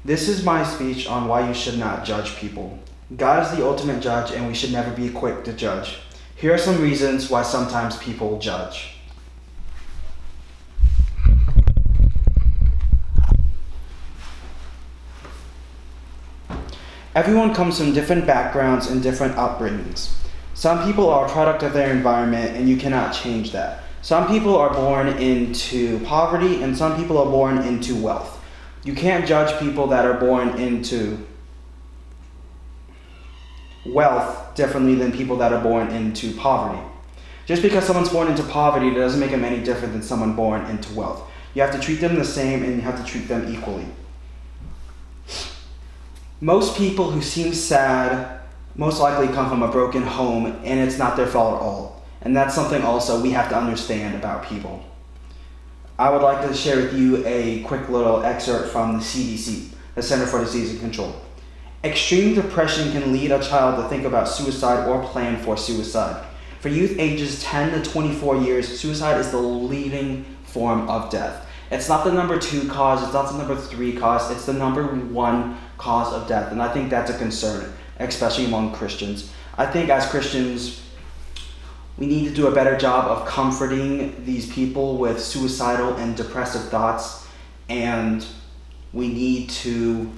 This is my speech on why you should not judge people. God is the ultimate judge, and we should never be quick to judge. Here are some reasons why sometimes people judge. Everyone comes from different backgrounds and different upbringings. Some people are a product of their environment, and you cannot change that. Some people are born into poverty, and some people are born into wealth. You can't judge people that are born into wealth differently than people that are born into poverty. Just because someone's born into poverty, it doesn't make them any different than someone born into wealth. You have to treat them the same, and you have to treat them equally. Most people who seem sad most likely come from a broken home, and it's not their fault at all. And that's something also we have to understand about people. I would like to share with you a quick little excerpt from the CDC, the Center for Disease and Control. Extreme depression can lead a child to think about suicide or plan for suicide. For youth ages 10 to 24 years, suicide is the leading form of death. It's not the number 2 cause, it's not the number 3 cause, it's the number 1 cause of death. And I think that's a concern, especially among Christians. I think as Christians, we need to do a better job of comforting these people with suicidal and depressive thoughts, and we need to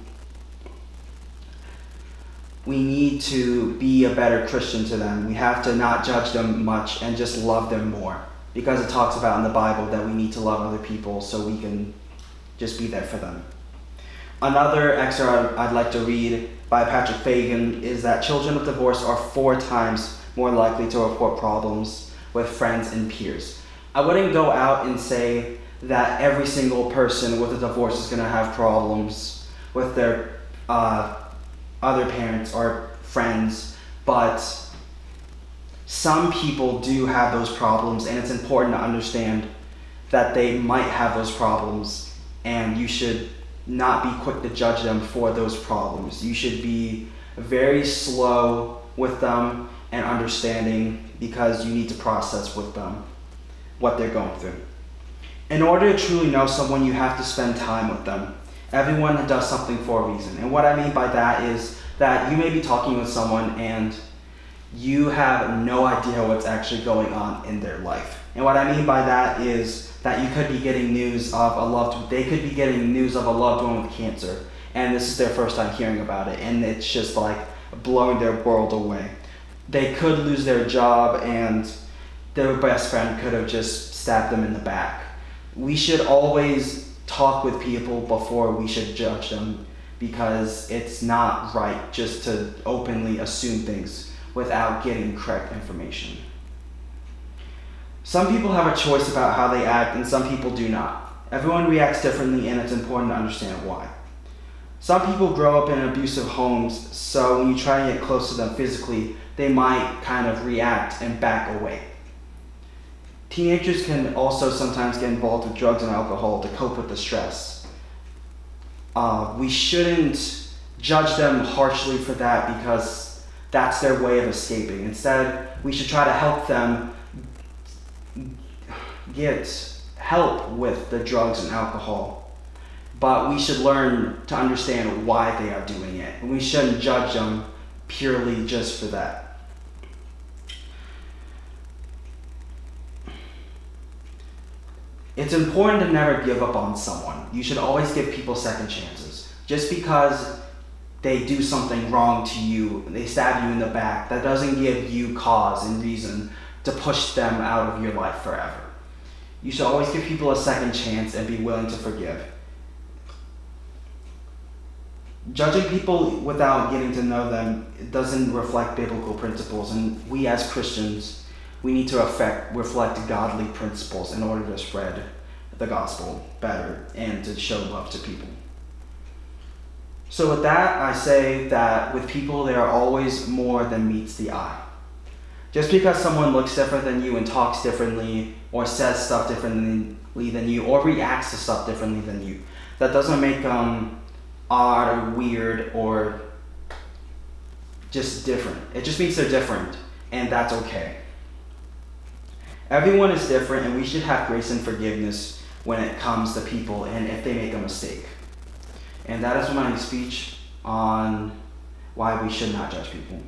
be a better Christian to them. We have to not judge them much and just love them more, because it talks about in the Bible that we need to love other people so we can just be there for them. Another excerpt I'd like to read by Patrick Fagan is that children of divorce are 4 times more likely to report problems with friends and peers. I wouldn't go out and say that every single person with a divorce is going to have problems with their other parents or friends, but some people do have those problems, and it's important to understand that they might have those problems, and you should not be quick to judge them for those problems. You should be very slow with them and understanding, because you need to process with them what they're going through. In order to truly know someone, you have to spend time with them. Everyone does something for a reason. And what I mean by that is that you may be talking with someone and you have no idea what's actually going on in their life. And what I mean by that is that you could be getting news of they could be getting news of a loved one with cancer, and this is their first time hearing about it, and it's just like blowing their world away. They could lose their job, and their best friend could have just stabbed them in the back. We should always talk with people before we should judge them, because it's not right just to openly assume things without getting correct information. Some people have a choice about how they act, and some people do not. Everyone reacts differently, and it's important to understand why. Some people grow up in abusive homes, so when you try to get close to them physically, they might kind of react and back away. Teenagers can also sometimes get involved with drugs and alcohol to cope with the stress. We shouldn't judge them harshly for that, because that's their way of escaping. Instead, we should try to help them get help with the drugs and alcohol. But we should learn to understand why they are doing it. And we shouldn't judge them purely just for that. It's important to never give up on someone. You should always give people second chances. Just because they do something wrong to you, they stab you in the back, that doesn't give you cause and reason to push them out of your life forever. You should always give people a second chance and be willing to forgive. Judging people without getting to know them, it doesn't reflect biblical principles, and we as Christians, we need to reflect godly principles in order to spread the gospel better and to show love to people. So with that, I say that with people, there are always more than meets the eye. Just because someone looks different than you and talks differently or says stuff differently than you or reacts to stuff differently than you, that doesn't make them odd or weird or just different. It just means they're different, and that's okay. Everyone is different, and we should have grace and forgiveness when it comes to people and if they make a mistake. And that is my speech on why we should not judge people.